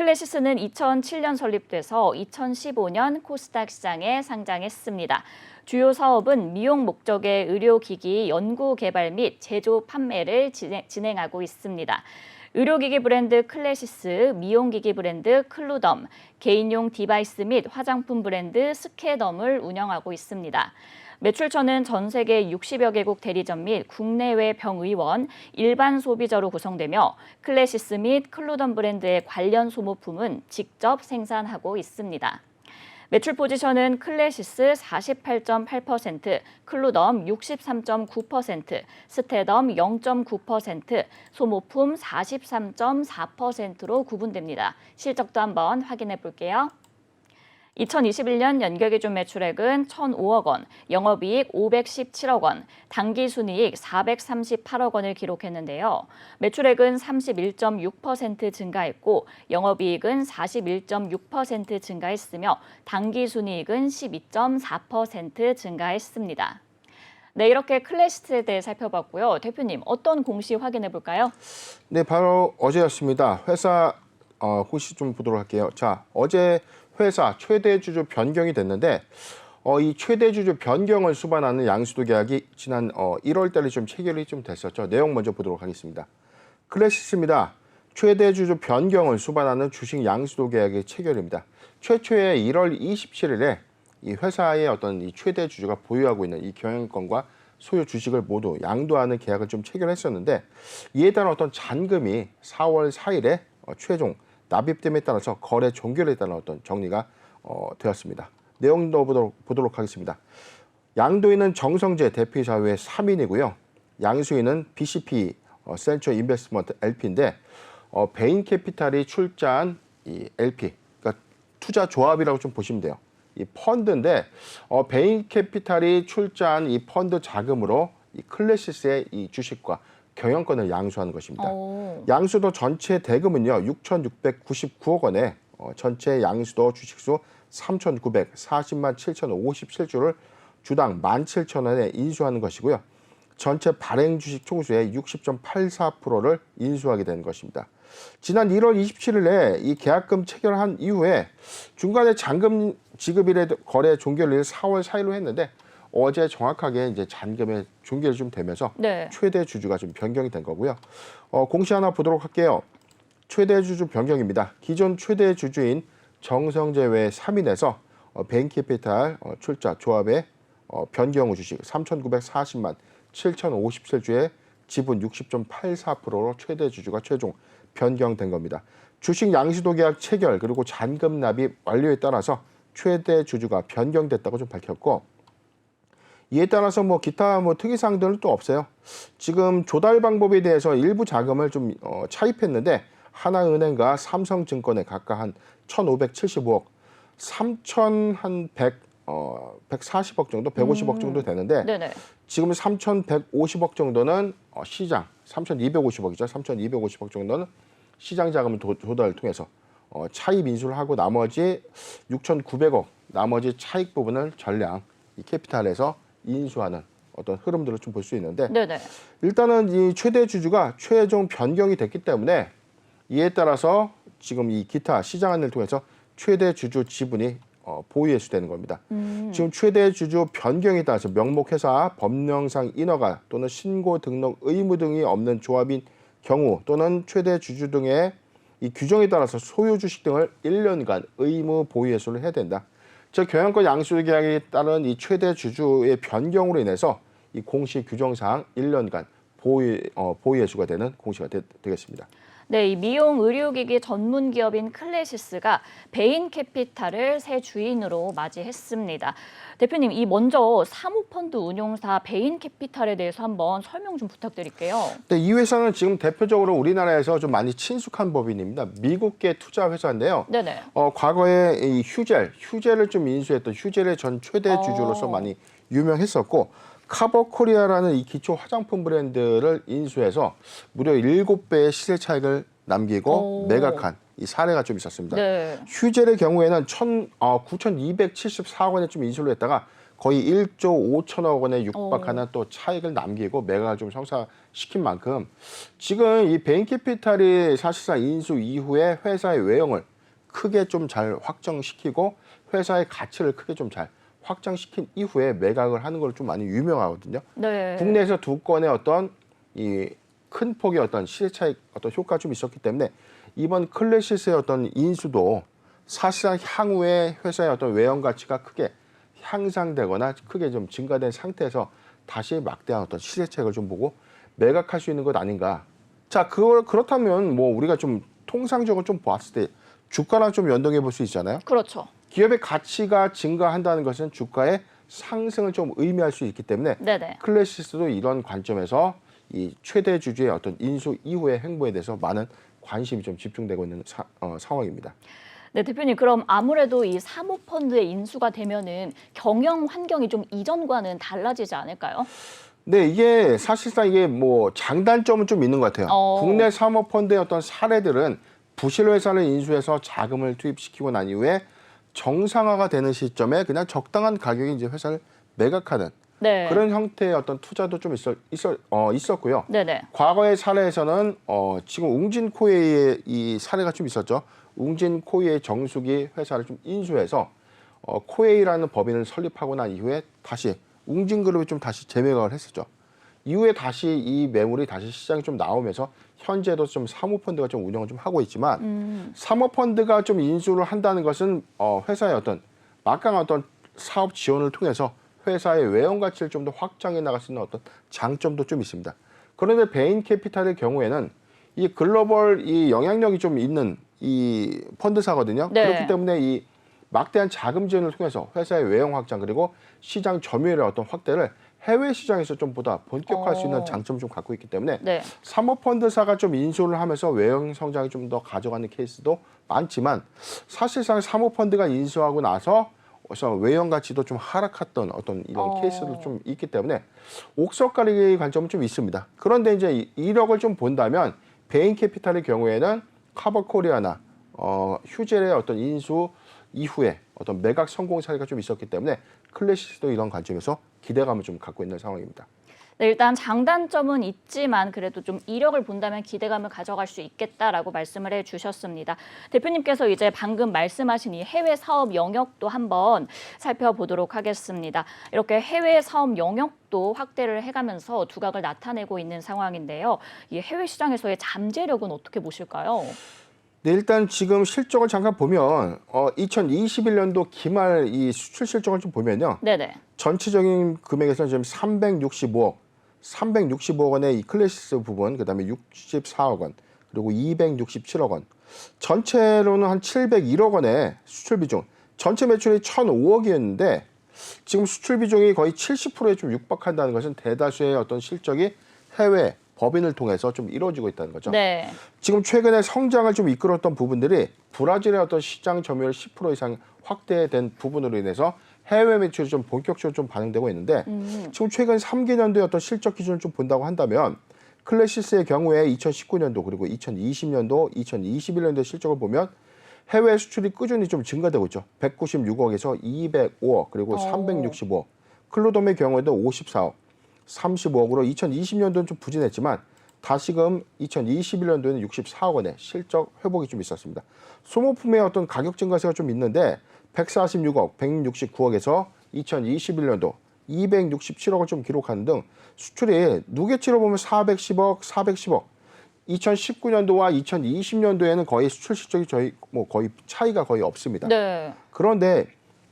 클래시스는 2007년 설립돼서 2015년 코스닥 시장에 상장했습니다. 주요 사업은 미용 목적의 의료기기 연구 개발 및 제조 판매를 진행하고 있습니다. 의료기기 브랜드 클래시스, 미용기기 브랜드 클루덤, 개인용 디바이스 및 화장품 브랜드 스케덤을 운영하고 있습니다. 매출처는 전 세계 60여 개국 대리점 및 국내외 병의원, 일반 소비자로 구성되며 클래시스 및 클루덤 브랜드의 관련 소모품은 직접 생산하고 있습니다. 매출 포지션은 클래시스 48.8%, 클루덤 63.9%, 스테덤 0.9%, 소모품 43.4%로 구분됩니다. 실적도 한번 확인해 볼게요. 2021년 연결기준 매출액은 1,005억 원, 영업이익 517억 원, 당기순이익 438억 원을 기록했는데요. 매출액은 31.6% 증가했고 영업이익은 41.6% 증가했으며 당기순이익은 12.4% 증가했습니다. 네, 이렇게 클래시스에 대해 살펴봤고요. 대표님, 어떤 공시 확인해 볼까요? 네, 바로 어제였습니다. 회사 공시 좀 보도록 할게요. 자, 어제 회사 최대 주주 변경이 됐는데 이 최대 주주 변경을 수반하는 양수도 계약이 지난 1월 달에 좀 체결이 좀 됐었죠. 내용 먼저 보도록 하겠습니다. 클래시스입니다. 최대 주주 변경을 수반하는 주식 양수도 계약의 체결입니다. 최초에 1월 27일에 이 회사의 어떤 이 최대 주주가 보유하고 있는 이 경영권과 소유 주식을 모두 양도하는 계약을 좀 체결했었는데 이에 따른 어떤 잔금이 4월 4일에 최종 납입됨에 따라서 거래 종결에 따른 어떤 정리가 되었습니다. 내용도 보도록 하겠습니다. 양도인은 정성재 대표이사 외 3인이고요. 양수인은 BCP 센처 인베스트먼트 LP인데 베인 캐피탈이 출자한 이 LP, 그러니까 투자 조합이라고 좀 보시면 돼요. 이 펀드인데 베인 캐피탈이 출자한 이 펀드 자금으로 이 클래시스의 이 주식과 경영권을 양수하는 것입니다. 양수도 전체 대금은요 6,699억 원에 전체 양수도 주식수 3,940만 7,057주를 주당 17,000원에 인수하는 것이고요. 전체 발행 주식 총수의 60.84%를 인수하게 된 것입니다. 지난 1월 27일에 이 계약금 체결한 이후에 중간에 잔금 지급일에 거래 종결일 4월 4일로 했는데 어제 정확하게 이제 잔금의 종결이 좀 되면서 네. 최대 주주가 좀 변경이 된 거고요. 공시 하나 보도록 할게요. 최대 주주 변경입니다. 기존 최대 주주인 정성재 외 3인에서 베인캐피탈 출자 조합의 변경 후 주식 3,940만 7,057주의 지분 60.84%로 최대 주주가 최종 변경된 겁니다. 주식 양수도 계약 체결 그리고 잔금 납입 완료에 따라서 최대 주주가 변경됐다고 좀 밝혔고 이에 따라서 기타 특이사항들은 또 없어요. 지금 조달 방법에 대해서 일부 자금을 좀 차입했는데 하나은행과 삼성증권에 각각 한 1,575억, 3,140억 정도, 150억 정도 되는데 네네. 지금 3,150억 정도는 시장, 3,250억이죠. 3,250억 정도는 시장 자금을 조달을 통해서 차입 인수를 하고 나머지 6,900억, 나머지 차익 부분을 전량 이 캐피탈에서 인수하는 어떤 흐름들을 좀 볼 수 있는데 네네. 일단은 이 최대 주주가 최종 변경이 됐기 때문에 이에 따라서 지금 이 기타 시장 안내를 통해서 최대 주주 지분이 보유예수되는 겁니다. 지금 최대 주주 변경에 따라서 명목회사 법령상 인허가 또는 신고 등록 의무 등이 없는 조합인 경우 또는 최대 주주 등의 이 규정에 따라서 소유 주식 등을 1년간 의무 보유예수를 해야 된다. 즉 경영권 양수 계약에 따른 이 최대 주주의 변경으로 인해서 이 공시 규정상 1년간 보유예수가 되는 공시가 되겠습니다. 네, 이 미용 의료기기 전문 기업인 클래시스가 베인 캐피탈을 새 주인으로 맞이했습니다. 대표님, 이 먼저 사모펀드 운용사 베인 캐피탈에 대해서 한번 설명 좀 부탁드릴게요. 네, 이 회사는 지금 대표적으로 우리나라에서 좀 많이 친숙한 법인입니다. 미국계 투자 회사인데요. 네네. 과거에 이 휴젤을 좀 인수했던 휴젤의 전 최대 주주로서 많이 유명했었고 카버코리아라는 이 기초 화장품 브랜드를 인수해서 무려 7배의 시세 차익을 남기고 매각한 이 사례가 좀 있었습니다. 네. 휴젤의 경우에는 9,274억 원에 좀 인수를 했다가 거의 1조 5천억 원에 육박하는 또 차익을 남기고 매각을 좀 성사시킨 만큼 지금 이 베인캐피탈이 사실상 인수 이후에 회사의 외형을 크게 좀 잘 확정시키고 회사의 가치를 크게 좀 잘 확장시킨 이후에 매각을 하는 걸 좀 많이 유명하거든요. 네. 국내에서 두 건의 어떤 이 큰 폭의 어떤 시세 차익 어떤 효과가 좀 있었기 때문에 이번 클래시스의 어떤 인수도 사실상 향후에 회사의 어떤 외형 가치가 크게 향상되거나 크게 좀 증가된 상태에서 다시 막대한 어떤 시세 차익을 좀 보고 매각할 수 있는 것 아닌가. 자, 그렇다면 뭐 우리가 좀 통상적으로 좀 보았을 때 주가랑 좀 연동해 볼 수 있잖아요. 그렇죠. 기업의 가치가 증가한다는 것은 주가의 상승을 좀 의미할 수 있기 때문에 네네. 클래시스도 이런 관점에서 이 최대 주주의 어떤 인수 이후의 행보에 대해서 많은 관심이 좀 집중되고 있는 상황입니다. 네, 대표님, 그럼 아무래도 이 사모펀드의 인수가 되면은 경영 환경이 좀 이전과는 달라지지 않을까요? 네, 이게 사실상 이게 뭐 장단점은 좀 있는 것 같아요. 국내 사모펀드의 어떤 사례들은 부실 회사를 인수해서 자금을 투입시키고 난 이후에 정상화가 되는 시점에 그냥 적당한 가격에 이제 회사를 매각하는 네. 그런 형태의 어떤 투자도 좀 있었고요. 네네. 과거의 사례에서는 지금 웅진코웨이의 이 사례가 좀 있었죠. 웅진코웨이의 정수기 회사를 좀 인수해서 코웨이라는 법인을 설립하고 난 이후에 다시 웅진그룹이 좀 다시 재매각을 했었죠. 이후에 다시 이 매물이 다시 시장에 좀 나오면서 현재도 좀 사모펀드가 좀 운영을 좀 하고 있지만 사모펀드가 좀 인수를 한다는 것은 회사의 어떤 막강한 어떤 사업 지원을 통해서 회사의 외형 가치를 좀 더 확장해 나갈 수 있는 어떤 장점도 좀 있습니다. 그런데 베인 캐피탈의 경우에는 이 글로벌 이 영향력이 좀 있는 이 펀드사거든요. 네. 그렇기 때문에 이 막대한 자금 지원을 통해서 회사의 외형 확장 그리고 시장 점유율의 어떤 확대를 해외 시장에서 좀 보다 본격화할 수 있는 장점을 좀 갖고 있기 때문에 네. 사모펀드사가 좀 인수를 하면서 외형 성장이 좀 더 가져가는 케이스도 많지만 사실상 사모펀드가 인수하고 나서 그래서 외형 가치도 좀 하락했던 어떤 이런 케이스도 좀 있기 때문에 옥석가리의 관점은 좀 있습니다. 그런데 이제 이력을 좀 본다면 베인 캐피탈의 경우에는 카버코리아나 휴젤의 어떤 인수 이후에 어떤 매각 성공 사례가 좀 있었기 때문에 클래시스도 이런 관점에서 기대감을 좀 갖고 있는 상황입니다. 네, 일단 장단점은 있지만 그래도 좀 이력을 본다면 기대감을 가져갈 수 있겠다라고 말씀을 해주셨습니다. 대표님께서 이제 방금 말씀하신 이 해외 사업 영역도 한번 살펴보도록 하겠습니다. 이렇게 해외 사업 영역도 확대를 해가면서 두각을 나타내고 있는 상황인데요. 이 해외 시장에서의 잠재력은 어떻게 보실까요? 네, 일단 지금 실적을 잠깐 보면 2021년도 기말 이 수출 실적을 좀 보면요. 네네. 전체적인 금액에서는 지금 365억 원의 이 클래시스 부분, 그다음에 64억 원, 그리고 267억 원. 전체로는 한 701억 원의 수출 비중. 전체 매출이 1,005억이었는데 지금 수출 비중이 거의 70%에 좀 육박한다는 것은 대다수의 어떤 실적이 해외 법인을 통해서 좀 이루어지고 있다는 거죠. 네. 지금 최근에 성장을 좀 이끌었던 부분들이 브라질의 어떤 시장 점유율 10% 이상 확대된 부분으로 인해서 해외 매출이 좀 본격적으로 좀 반영되고 있는데 지금 최근 3개년도의 어떤 실적 기준을 좀 본다고 한다면 클래시스의 경우에 2019년도 그리고 2020년도, 2021년도의 실적을 보면 해외 수출이 꾸준히 좀 증가되고 있죠. 196억에서 205억 그리고 365억. 클로돔의 경우에도 54억, 35억으로 2020년도는 좀 부진했지만 다시금 2021년도에는 64억 원의 실적 회복이 좀 있었습니다. 소모품의 어떤 가격 증가세가 좀 있는데 146억, 169억에서 2021년도 267억을 좀 기록하는 등 수출이 누계치로 보면 410억, 410억. 2019년도와 2020년도에는 거의 수출 실적이 거의 차이가 거의 없습니다. 네. 그런데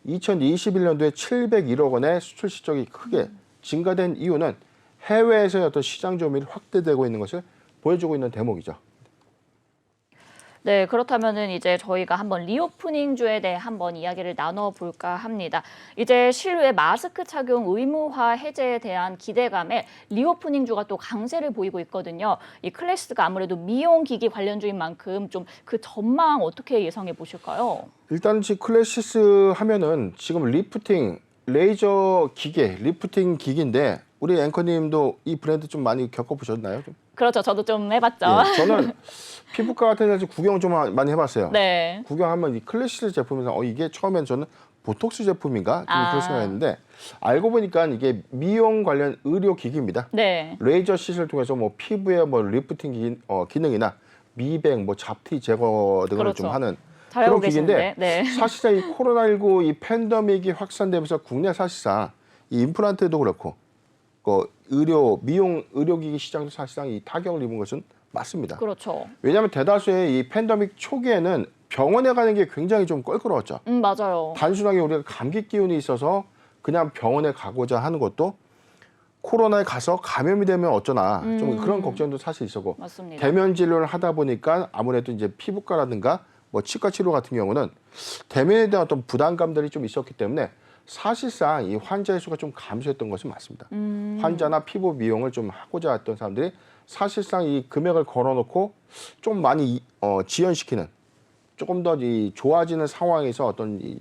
2021년도에 701억 원의 수출 실적이 크게 증가된 이유는 해외에서의 어떤 시장 점유율이 확대되고 있는 것을 보여주고 있는 대목이죠. 네, 그렇다면은 이제 저희가 한번 리오프닝주에 대해 한번 이야기를 나눠볼까 합니다. 이제 실외 마스크 착용 의무화 해제에 대한 기대감에 리오프닝주가 또 강세를 보이고 있거든요. 이 클래시스가 아무래도 미용기기 관련주인 만큼 좀 그 전망 어떻게 예상해 보실까요? 일단 지금 클래시스 하면은 지금 리프팅, 레이저 기계, 리프팅 기기인데 우리 앵커님도 이 브랜드 좀 많이 겪어보셨나요? 그렇죠. 저도 좀 해봤죠. 예, 저는 피부과 같은 데서 구경 좀 많이 해봤어요. 네. 구경하면 이 클래시스 제품에서 이게 처음엔 저는 보톡스 제품인가 좀 그런 생각했는데 알고 보니까 이게 미용 관련 의료 기기입니다. 네. 레이저 시술을 통해서 뭐 피부에 뭐 리프팅 기능이나 미백, 뭐 잡티 제거 등을 그렇죠. 좀 하는 잘 알고 그런 기기인데 계시는데. 네. 사실상 이 코로나19 이 팬데믹이 확산되면서 국내 사실상 이 임플란트도 그렇고 그 미용 의료기기 시장도 사실상 이 타격을 입은 것은 맞습니다. 그렇죠. 왜냐하면 대다수의 이 팬데믹 초기에는 병원에 가는 게 굉장히 좀 껄끄러웠죠. 맞아요. 단순하게 우리가 감기 기운이 있어서 그냥 병원에 가고자 하는 것도 코로나에 가서 감염이 되면 어쩌나 좀 그런 걱정도 사실 있었고 맞습니다. 대면 진료를 하다 보니까 아무래도 이제 피부과라든가 뭐 치과 치료 같은 경우는 대면에 대한 어떤 부담감들이 좀 있었기 때문에 사실상 이 환자의 수가 좀 감소했던 것은 맞습니다. 환자나 피부 미용을 좀 하고자 했던 사람들이 사실상 이 금액을 걸어놓고 좀 많이 지연시키는 조금 더 이 좋아지는 상황에서 어떤 이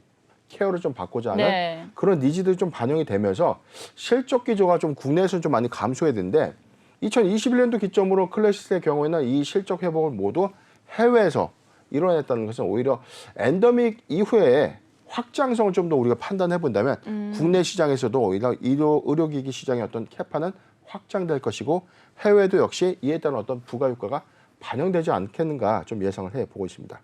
케어를 좀 받고자 하는 네. 그런 니즈들이 좀 반영이 되면서 실적 기조가 좀 국내에서는 좀 많이 감소했는데 2021년도 기점으로 클래시스의 경우에는 이 실적 회복을 모두 해외에서 이뤄냈다는 것은 오히려 엔더믹 이후에 확장성을 좀 더 우리가 판단해 본다면 국내 시장에서도 오히려 의료기기 시장의 어떤 캐파는 확장될 것이고 해외도 역시 이에 따른 어떤 부가 효과가 반영되지 않겠는가 좀 예상을 해보고 있습니다.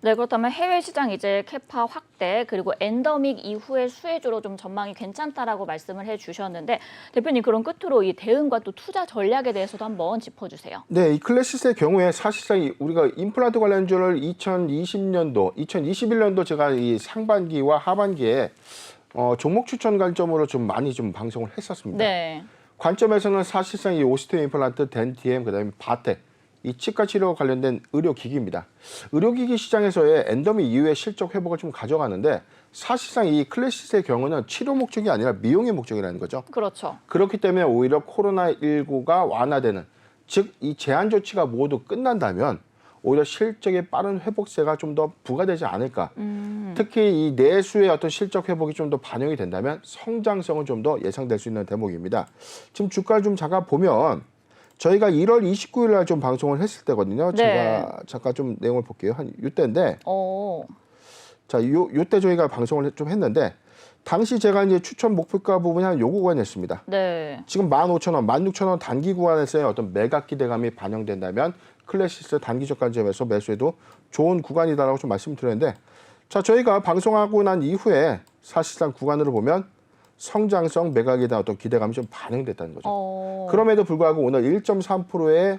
네, 그렇다면 해외 시장 이제 캐파 확대 그리고 엔더믹 이후의 수혜주로 좀 전망이 괜찮다라고 말씀을 해주셨는데 대표님 그럼 끝으로 이 대응과 또 투자 전략에 대해서도 한번 짚어주세요. 네, 이 클래시스의 경우에 사실상 우리가 임플란트 관련주를 2020년도, 2021년도 제가 이 상반기와 하반기에 종목 추천 관점으로 좀 많이 좀 방송을 했었습니다. 네. 관점에서는 사실상 이 오스테오 임플란트, 덴티엠, 그다음에 바텍 이 치과 치료 관련된 의료기기입니다. 의료기기 시장에서의 엔더믹 이후의 실적 회복을 좀 가져가는데 사실상 이 클래시스의 경우는 치료 목적이 아니라 미용의 목적이라는 거죠. 그렇죠. 그렇기 때문에 오히려 코로나19가 완화되는 즉 이 제한 조치가 모두 끝난다면 오히려 실적의 빠른 회복세가 좀 더 부과되지 않을까. 특히 이 내수의 어떤 실적 회복이 좀 더 반영이 된다면 성장성은 좀 더 예상될 수 있는 대목입니다. 지금 주가를 좀 잠깐 보면 저희가 1월 29일 날 좀 방송을 했을 때거든요. 네. 제가 잠깐 좀 내용을 볼게요. 한 이때인데 자, 요때 저희가 방송을 좀 했는데 당시 제가 이제 추천 목표가 부분이 한 요 구간이었습니다. 네. 지금 15,000원, 16,000원 단기 구간에서의 어떤 매각 기대감이 반영된다면 클래시스 단기적 관점에서 매수해도 좋은 구간이다라고 좀 말씀드렸는데 자, 저희가 방송하고 난 이후에 사실상 구간으로 보면 성장성 매각에 대한 어떤 기대감이 좀 반영됐다는 거죠. 그럼에도 불구하고 오늘 1.3%의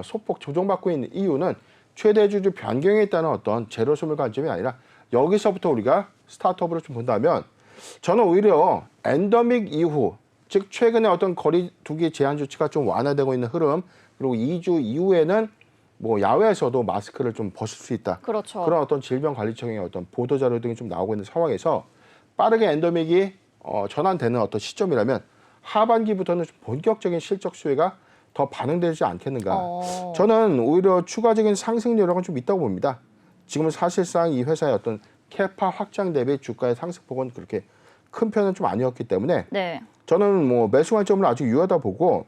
소폭 조정받고 있는 이유는 최대 주주 변경에 있다는 어떤 제로섬을 관점이 아니라 여기서부터 우리가 스타트업으로 좀 본다면 저는 오히려 엔더믹 이후 즉 최근에 어떤 거리두기 제한 조치가 좀 완화되고 있는 흐름 그리고 2주 이후에는 뭐 야외에서도 마스크를 좀 벗을 수 있다. 그렇죠. 그런 어떤 질병관리청의 어떤 보도 자료 등이 좀 나오고 있는 상황에서 빠르게 엔더믹이 전환되는 어떤 시점이라면 하반기부터는 좀 본격적인 실적 수혜가 더 반영되지 않겠는가. 저는 오히려 추가적인 상승 여력은 좀 있다고 봅니다. 지금은 사실상 이 회사의 어떤 캐파 확장 대비 주가의 상승폭은 그렇게 큰 편은 좀 아니었기 때문에 네. 저는 뭐 매수 관점을 아주 유효하다 보고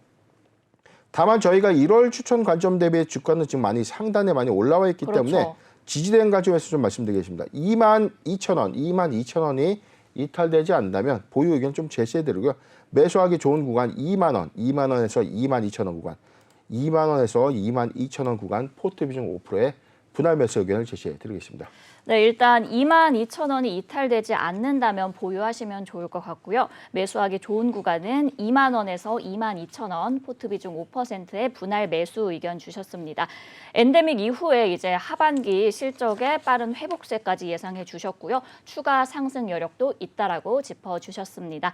다만 저희가 1월 추천 관점 대비 주가는 지금 많이 상단에 많이 올라와 있기 그렇죠. 때문에 지지대인 관점에서 좀 말씀드리겠습니다. 22,000원, 22,000원이 이탈되지 않는다면 보유 의견 좀 제시해드리고요. 매수하기 좋은 구간 2만 원, 2만 원에서 22,000원 구간, 2만 원에서 22,000원 구간 포트 비중 5%의 분할 매수 의견을 제시해드리겠습니다. 네, 일단 22,000원이 이탈되지 않는다면 보유하시면 좋을 것 같고요. 매수하기 좋은 구간은 2만 원에서 22,000원, 포트 비중 5%의 분할 매수 의견 주셨습니다. 엔데믹 이후에 이제 하반기 실적의 빠른 회복세까지 예상해 주셨고요. 추가 상승 여력도 있다라고 짚어 주셨습니다.